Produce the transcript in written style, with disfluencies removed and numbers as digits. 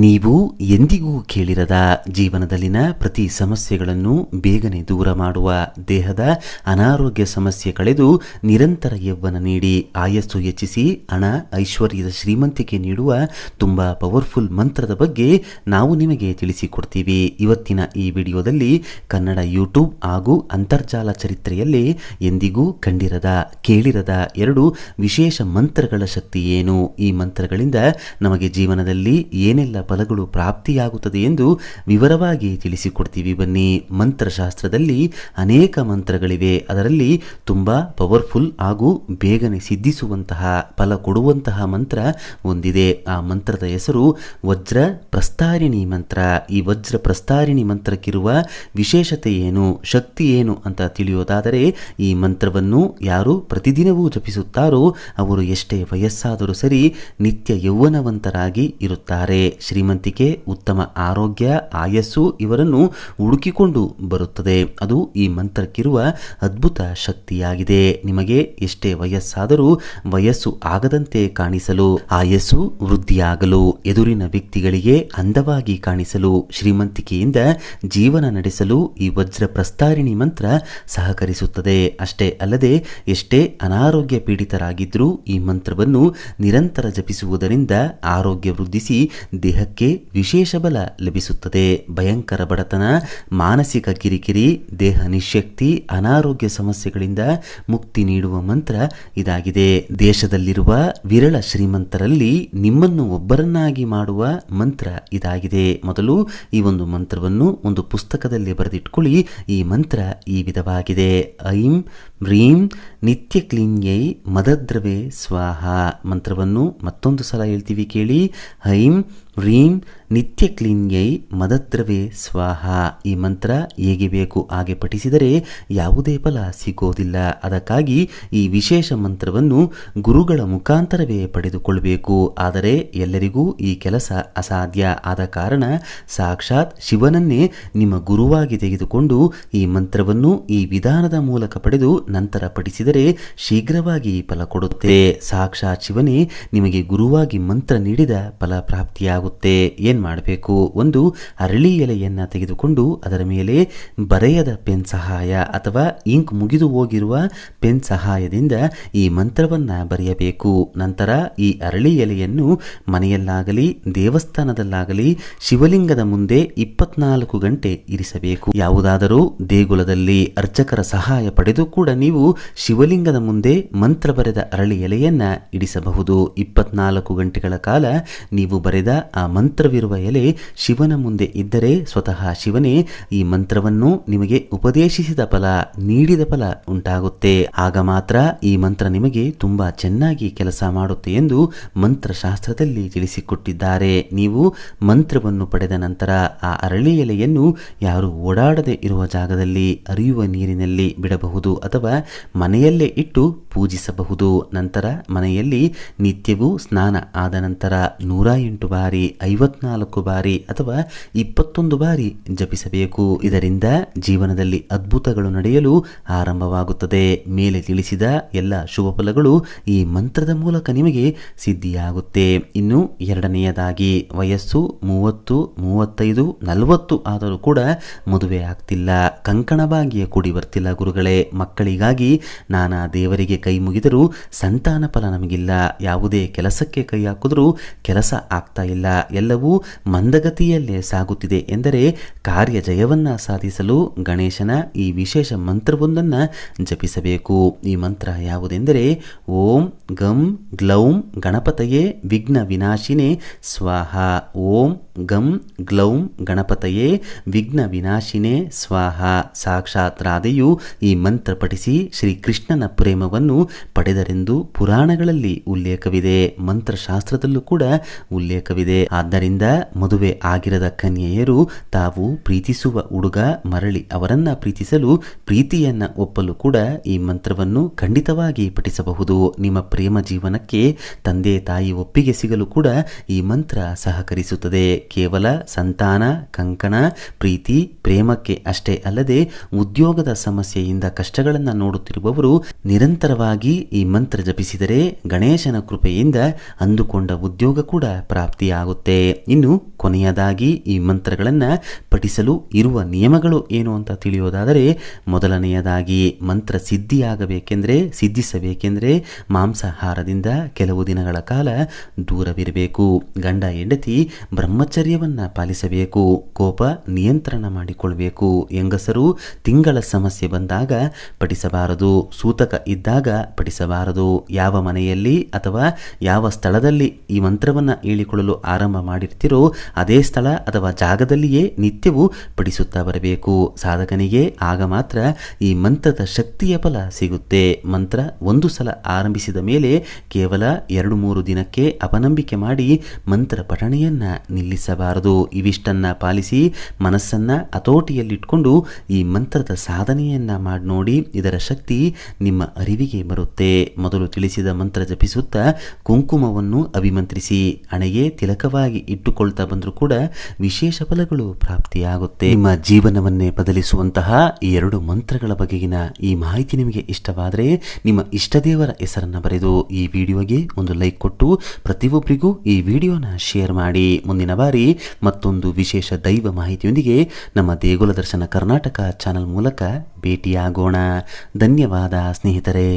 ನೀವು ಎಂದಿಗೂ ಕೇಳಿರದ ಜೀವನದಲ್ಲಿನ ಪ್ರತಿ ಸಮಸ್ಯೆಗಳನ್ನು ಬೇಗನೆ ದೂರ ಮಾಡುವ, ದೇಹದ ಅನಾರೋಗ್ಯ ಸಮಸ್ಯೆ ಕಳೆದು ನಿರಂತರ ಯೌವನ ನೀಡಿ ಆಯಸ್ಸು ಹೆಚ್ಚಿಸಿ ಹಣ ಐಶ್ವರ್ಯದ ಶ್ರೀಮಂತಿಕೆ ನೀಡುವ ತುಂಬ ಪವರ್ಫುಲ್ ಮಂತ್ರದ ಬಗ್ಗೆ ನಾವು ನಿಮಗೆ ತಿಳಿಸಿಕೊಡ್ತೀವಿ. ಇವತ್ತಿನ ಈ ವಿಡಿಯೋದಲ್ಲಿ ಕನ್ನಡ ಯೂಟ್ಯೂಬ್ ಹಾಗೂ ಅಂತರ್ಜಾಲ ಚರಿತ್ರೆಯಲ್ಲಿ ಎಂದಿಗೂ ಕಂಡಿರದ ಕೇಳಿರದ 2 ವಿಶೇಷ ಮಂತ್ರಗಳ ಶಕ್ತಿ ಏನು, ಈ ಮಂತ್ರಗಳಿಂದ ನಮಗೆ ಜೀವನದಲ್ಲಿ ಏನೆಲ್ಲ ಫಲಗಳು ಪ್ರಾಪ್ತಿಯಾಗುತ್ತದೆ ಎಂದು ವಿವರವಾಗಿ ತಿಳಿಸಿಕೊಡ್ತೀವಿ. ಬನ್ನಿ. ಮಂತ್ರಶಾಸ್ತ್ರದಲ್ಲಿ ಅನೇಕ ಮಂತ್ರಗಳಿವೆ. ಅದರಲ್ಲಿ ತುಂಬಾ ಪವರ್ಫುಲ್ ಹಾಗೂ ಬೇಗನೆ ಸಿದ್ಧಿಸುವಂತಹ, ಫಲ ಕೊಡುವಂತಹ ಮಂತ್ರ ಒಂದಿದೆ. ಆ ಮಂತ್ರದ ಹೆಸರು ವಜ್ರ ಪ್ರಸ್ತಾರಿಣಿ ಮಂತ್ರ. ಈ ವಜ್ರ ಪ್ರಸ್ತಾರಿಣಿ ಮಂತ್ರಕ್ಕಿರುವ ವಿಶೇಷತೆ ಏನು, ಶಕ್ತಿ ಏನು ಅಂತ ತಿಳಿಯೋದಾದರೆ, ಈ ಮಂತ್ರವನ್ನು ಯಾರು ಪ್ರತಿದಿನವೂ ಜಪಿಸುತ್ತಾರೋ ಅವರು ಎಷ್ಟೇ ವಯಸ್ಸಾದರೂ ಸರಿ ನಿತ್ಯ ಯೌವನವಂತರಾಗಿ ಇರುತ್ತಾರೆ. ಶ್ರೀಮಂತಿಕೆ, ಉತ್ತಮ ಆರೋಗ್ಯ, ಆಯಸ್ಸು ಇವರನ್ನು ಹುಡುಕಿಕೊಂಡು ಬರುತ್ತದೆ. ಅದು ಈ ಮಂತ್ರಕ್ಕಿರುವ ಅದ್ಭುತ ಶಕ್ತಿಯಾಗಿದೆ. ನಿಮಗೆ ಎಷ್ಟೇ ವಯಸ್ಸಾದರೂ ವಯಸ್ಸು ಆಗದಂತೆ ಕಾಣಿಸಲು, ಆಯಸ್ಸು ವೃದ್ಧಿಯಾಗಲು, ಎದುರಿನ ವ್ಯಕ್ತಿಗಳಿಗೆ ಅಂದವಾಗಿ ಕಾಣಿಸಲು, ಶ್ರೀಮಂತಿಕೆಯಿಂದ ಜೀವನ ನಡೆಸಲು ಈ ವಜ್ರ ಪ್ರಸ್ತಾರಿಣಿ ಮಂತ್ರ ಸಹಕರಿಸುತ್ತದೆ. ಅಷ್ಟೇ ಅಲ್ಲದೆ ಎಷ್ಟೇ ಅನಾರೋಗ್ಯ ಪೀಡಿತರಾಗಿದ್ದರೂ ಈ ಮಂತ್ರವನ್ನು ನಿರಂತರ ಜಪಿಸುವುದರಿಂದ ಆರೋಗ್ಯ ವೃದ್ಧಿಸಿ ದೇಹಕ್ಕೆ ವಿಶೇಷ ಬಲ ಲಭಿಸುತ್ತದೆ. ಭಯಂಕರ ಬಡತನ, ಮಾನಸಿಕ ಕಿರಿಕಿರಿ, ದೇಹ ನಿಶ್ಶಕ್ತಿ, ಅನಾರೋಗ್ಯ ಸಮಸ್ಯೆಗಳಿಂದ ಮುಕ್ತಿ ನೀಡುವ ಮಂತ್ರ ಇದಾಗಿದೆ. ದೇಶದಲ್ಲಿರುವ ವಿರಳ ಶ್ರೀಮಂತರಲ್ಲಿ ನಿಮ್ಮನ್ನು ಒಬ್ಬರನ್ನಾಗಿ ಮಾಡುವ ಮಂತ್ರ ಇದಾಗಿದೆ. ಮೊದಲು ಈ ಒಂದು ಮಂತ್ರವನ್ನು ಒಂದು ಪುಸ್ತಕದಲ್ಲಿ ಬರೆದಿಟ್ಕೊಳ್ಳಿ. ಈ ಮಂತ್ರ ಈ ವಿಧವಾಗಿದೆ: ಐಂ ಹ್ರೀಂ ನಿತ್ಯ ಕ್ಲೀನ್ಯೈ ಮದದ್ರವೇ ಸ್ವಾಹ. ಮಂತ್ರವನ್ನು ಮತ್ತೊಂದು ಸಲ ಹೇಳ್ತೀವಿ, ಕೇಳಿ. ಐಂ ಹ್ರೀಂ ನಿತ್ಯ ಕ್ಲೀನ್ಯೈ ಮದದ್ರವೇ ಸ್ವಾಹ. ಈ ಮಂತ್ರ ಹೇಗೆ ಬೇಕು ಹಾಗೆ ಪಠಿಸಿದರೆ ಯಾವುದೇ ಫಲ ಸಿಗೋದಿಲ್ಲ. ಅದಕ್ಕಾಗಿ ಈ ವಿಶೇಷ ಮಂತ್ರವನ್ನು ಗುರುಗಳ ಮುಖಾಂತರವೇ ಪಡೆದುಕೊಳ್ಳಬೇಕು. ಆದರೆ ಎಲ್ಲರಿಗೂ ಈ ಕೆಲಸ ಅಸಾಧ್ಯ. ಆದ ಕಾರಣ ಸಾಕ್ಷಾತ್ ಶಿವನನ್ನೇ ನಿಮ್ಮ ಗುರುವಾಗಿ ತೆಗೆದುಕೊಂಡು ಈ ಮಂತ್ರವನ್ನು ಈ ವಿಧಾನದ ಮೂಲಕ ಪಡೆದು ನಂತರ ಪಠಿಸಿದರೆ ಶೀಘ್ರವಾಗಿ ಫಲ ಕೊಡುತ್ತೆ. ಸಾಕ್ಷಾತ್ ಶಿವನೇ ನಿಮಗೆ ಗುರುವಾಗಿ ಮಂತ್ರ ನೀಡಿದ ಫಲ ಪ್ರಾಪ್ತಿಯಾಗುತ್ತೆ. ಏನ್ ಮಾಡಬೇಕು? ಒಂದು ಅರಳಿ ಎಲೆಯನ್ನ ತೆಗೆದುಕೊಂಡು ಅದರ ಮೇಲೆ ಬರೆಯದ ಪೆನ್ ಸಹಾಯ ಅಥವಾ ಇಂಕ್ ಮುಗಿದು ಹೋಗಿರುವ ಪೆನ್ ಸಹಾಯದಿಂದ ಈ ಮಂತ್ರವನ್ನ ಬರೆಯಬೇಕು. ನಂತರ ಈ ಅರಳಿ ಎಲೆಯನ್ನು ಮನೆಯಲ್ಲಾಗಲಿ ದೇವಸ್ಥಾನದಲ್ಲಾಗಲಿ ಶಿವಲಿಂಗದ ಮುಂದೆ 24 ಗಂಟೆ ಇರಿಸಬೇಕು. ಯಾವುದಾದರೂ ದೇಗುಲದಲ್ಲಿ ಅರ್ಚಕರ ಸಹಾಯ ಪಡೆದು ಕೂಡ ನೀವು ಶಿವಲಿಂಗದ ಮುಂದೆ ಮಂತ್ರ ಬರೆದ ಅರಳಿ ಎಲೆಯನ್ನ ಇಡಿಸಬಹುದು. 24 ಗಂಟೆಗಳ ಕಾಲ ನೀವು ಬರೆದ ಆ ಮಂತ್ರವಿರುವ ಎಲೆ ಶಿವನ ಮುಂದೆ ಇದ್ದರೆ ಸ್ವತಃ ಶಿವನೇ ಈ ಮಂತ್ರವನ್ನು ನಿಮಗೆ ಉಪದೇಶಿಸಿದ ಫಲ, ನೀಡಿದ ಫಲ ಉಂಟಾಗುತ್ತೆ. ಆಗ ಮಾತ್ರ ಈ ಮಂತ್ರ ನಿಮಗೆ ತುಂಬಾ ಚೆನ್ನಾಗಿ ಕೆಲಸ ಮಾಡುತ್ತೆ ಎಂದು ಮಂತ್ರಶಾಸ್ತ್ರದಲ್ಲಿ ತಿಳಿಸಿಕೊಟ್ಟಿದ್ದಾರೆ. ನೀವು ಮಂತ್ರವನ್ನು ಪಡೆದ ನಂತರ ಆ ಅರಳಿ ಎಲೆಯನ್ನು ಯಾರು ಓಡಾಡದೆ ಇರುವ ಜಾಗದಲ್ಲಿ ಹರಿಯುವ ನೀರಿನಲ್ಲಿ ಬಿಡಬಹುದು ಅಥವಾ ಮನೆಯಲ್ಲೇ ಇಟ್ಟು ಪೂಜಿಸಬಹುದು. ನಂತರ ಮನೆಯಲ್ಲಿ ನಿತ್ಯವೂ ಸ್ನಾನ ಆದ ನಂತರ 108 ಬಾರಿ, 54 ಬಾರಿ ಅಥವಾ 21 ಬಾರಿ ಜಪಿಸಬೇಕು. ಇದರಿಂದ ಜೀವನದಲ್ಲಿ ಅದ್ಭುತಗಳು ನಡೆಯಲು ಆರಂಭವಾಗುತ್ತದೆ. ಮೇಲೆ ತಿಳಿಸಿದ ಎಲ್ಲ ಶುಭ ಫಲಗಳು ಈ ಮಂತ್ರದ ಮೂಲಕ ನಿಮಗೆ ಸಿದ್ಧಿಯಾಗುತ್ತೆ. ಇನ್ನು ಎರಡನೆಯದಾಗಿ, ವಯಸ್ಸು 30, 35, 40 ಆದರೂ ಕೂಡ ಮದುವೆ ಆಗ್ತಿಲ್ಲ, ಕಂಕಣಭಾಗ್ಯ ಕೂಡಿ ಬರ್ತಿಲ್ಲ ಗುರುಗಳೇ, ಮಕ್ಕಳಿಗಾಗಿ ನಾನಾ ದೇವರಿಗೆ ಕೈ ಮುಗಿದರೂ ಸಂತಾನ ಫಲ ನಮಗಿಲ್ಲ, ಯಾವುದೇ ಕೆಲಸಕ್ಕೆ ಕೈ ಹಾಕಿದ್ರೂ ಕೆಲಸ ಆಗ್ತಾ ಇಲ್ಲ, ಎಲ್ಲವೂ ಮಂದಗತಿಯಲ್ಲೇ ಸಾಗುತ್ತಿದೆ ಎಂದರೆ ಕಾರ್ಯ ಜಯವನ್ನ ಸಾಧಿಸಲು ಗಣೇಶನ ಈ ವಿಶೇಷ ಮಂತ್ರವೊಂದನ್ನು ಜಪಿಸಬೇಕು. ಈ ಮಂತ್ರ ಯಾವುದೆಂದರೆ ಓಂ ಗಂ ಗ್ಲೌಂ ಗಣಪತಯೇ ವಿಘ್ನ ವಿನಾಶಿನೇ ಸ್ವಾಹ. ಓಂ ಗಂ ಗ್ಲೌಂ ಗಣಪತಯೇ ವಿಘ್ನ ವಿನಾಶಿನೇ ಸ್ವಾಹ. ಸಾಕ್ಷಾತ್ ರಾಧೆಯು ಈ ಮಂತ್ರ ಪಠಿಸಿ ಶ್ರೀಕೃಷ್ಣನ ಪ್ರೇಮವನ್ನು ಪಡೆದರೆಂದು ಪುರಾಣಗಳಲ್ಲಿ ಉಲ್ಲೇಖವಿದೆ, ಮಂತ್ರಶಾಸ್ತ್ರದಲ್ಲೂ ಕೂಡ ಉಲ್ಲೇಖವಿದೆ. ಆದ್ದರಿಂದ ಮದುವೆ ಆಗಿರದ ಕನ್ಯೆಯರು ತಾವು ಪ್ರೀತಿಸುವ ಹುಡುಗ ಮರಳಿ ಅವರನ್ನ ಪ್ರೀತಿಸಲು, ಪ್ರೀತಿಯನ್ನ ಒಪ್ಪಲು ಕೂಡ ಈ ಮಂತ್ರವನ್ನು ಖಂಡಿತವಾಗಿ ಪಠಿಸಬಹುದು. ನಿಮ್ಮ ಪ್ರೇಮ ಜೀವನಕ್ಕೆ ತಂದೆ ತಾಯಿ ಒಪ್ಪಿಗೆ ಸಿಗಲು ಕೂಡ ಈ ಮಂತ್ರ ಸಹಕರಿಸುತ್ತದೆ. ಕೇವಲ ಸಂತಾನ, ಕಂಕಣ, ಪ್ರೀತಿ, ಪ್ರೇಮಕ್ಕೆ ಅಷ್ಟೇ ಅಲ್ಲದೆ ಉದ್ಯೋಗದ ಸಮಸ್ಯೆಯಿಂದ ಕಷ್ಟಗಳನ್ನು ನೋಡುತ್ತಿರುವವರು ನಿರಂತರವಾಗಿ ಈ ಮಂತ್ರ ಜಪಿಸಿದರೆ ಗಣೇಶನ ಕೃಪೆಯಿಂದ ಅಂದುಕೊಂಡ ಉದ್ಯೋಗ ಕೂಡ ಪ್ರಾಪ್ತಿಯಾಗುತ್ತೆ. ಇನ್ನು ಕೊನೆಯದಾಗಿ ಈ ಮಂತ್ರಗಳನ್ನು ಪಠಿಸಲು ಇರುವ ನಿಯಮಗಳು ಏನು ಅಂತ ತಿಳಿಯೋದಾದರೆ, ಮೊದಲನೆಯದಾಗಿ ಮಂತ್ರ ಸಿದ್ಧಿಸಬೇಕೆಂದರೆ ಮಾಂಸಾಹಾರದಿಂದ ಕೆಲವು ದಿನಗಳ ಕಾಲ ದೂರವಿರಬೇಕು. ಗಂಡ ಹೆಂಡತಿ ಬ್ರಹ್ಮಚರ್ಯವನ್ನು ಪಾಲಿಸಬೇಕು. ಕೋಪ ನಿಯಂತ್ರಣ ಮಾಡಿಕೊಳ್ಳಬೇಕು. ಹೆಂಗಸರು ತಿಂಗಳ ಸಮಸ್ಯೆ ಬಂದಾಗ ಪಠಿಸಬಾರದು. ಸೂತಕ ಇದ್ದಾಗ ಪಠಿಸಬಾರದು. ಯಾವ ಮನೆಯಲ್ಲಿ ಅಥವಾ ಯಾವ ಸ್ಥಳದಲ್ಲಿ ಈ ಮಂತ್ರವನ್ನು ಹೇಳಿಕೊಳ್ಳಲು ಆರಂಭ ಮಾಡಿರ್ತೀರೋ ಅದೇ ಸ್ಥಳ ಅಥವಾ ಜಾಗದಲ್ಲಿಯೇ ನಿತ್ಯವೂ ಪಠಿಸುತ್ತಾ ಬರಬೇಕು ಸಾಧಕನಿಗೆ. ಆಗ ಮಾತ್ರ ಈ ಮಂತ್ರದ ಶಕ್ತಿಯ ಫಲ ಸಿಗುತ್ತೆ. ಮಂತ್ರ ಒಂದು ಸಲ ಆರಂಭಿಸಿದ ಮೇಲೆ ಕೇವಲ 2-3 ದಿನಕ್ಕೆ ಅಪನಂಬಿಕೆ ಮಾಡಿ ಮಂತ್ರ ಪಠಣೆಯನ್ನ ನಿಲ್ಲಿಸಬಾರದು. ಇವಿಷ್ಟನ್ನ ಪಾಲಿಸಿ ಮನಸ್ಸನ್ನ ಹತೋಟಿಯಲ್ಲಿಟ್ಕೊಂಡು ಈ ಮಂತ್ರದ ಸಾಧನೆಯನ್ನ ಮಾಡಿ ನೋಡಿ. ಇದರ ಶಕ್ತಿ ನಿಮ್ಮ ಅರಿವಿಗೆ ಬರುತ್ತೆ. ಮೊದಲು ತಿಳಿಸಿದ ಮಂತ್ರ ಜಪಿಸುತ್ತಾ ಕುಂಕುಮವನ್ನು ಅಭಿಮಂತ್ರಿಸಿ ಹಣೆಗೆ ತಿಲಕವಾಗಿ ಇಟ್ಟುಕೊಳ್ತಾ ಬಂದರೂ ಕೂಡ ವಿಶೇಷ ಫಲಗಳು ಪ್ರಾಪ್ತಿಯಾಗುತ್ತೆ. ನಿಮ್ಮ ಜೀವನವನ್ನೇ ಬದಲಿಸುವಂತಹ ಈ 2 ಮಂತ್ರಗಳ ಬಗೆಗಿನ ಈ ಮಾಹಿತಿ ನಿಮಗೆ ಇಷ್ಟವಾದರೆ ನಿಮ್ಮ ಇಷ್ಟದೇವರ ಹೆಸರನ್ನು ಬರೆದು ಈ ವಿಡಿಯೋಗೆ ಒಂದು ಲೈಕ್ ಕೊಟ್ಟು ಪ್ರತಿಯೊಬ್ಬರಿಗೂ ಈ ವಿಡಿಯೋನ ಶೇರ್ ಮಾಡಿ. ಮುಂದಿನ ಬಾರಿ ಮತ್ತೊಂದು ವಿಶೇಷ ದೈವ ಮಾಹಿತಿಯೊಂದಿಗೆ ನಮ್ಮ ದೇಗುಲ ದರ್ಶನ ಕರ್ನಾಟಕ ಚಾನೆಲ್ ಮೂಲಕ ಭೇಟಿಯಾಗೋಣ. ಧನ್ಯವಾದ ಸ್ನೇಹಿತರೆ.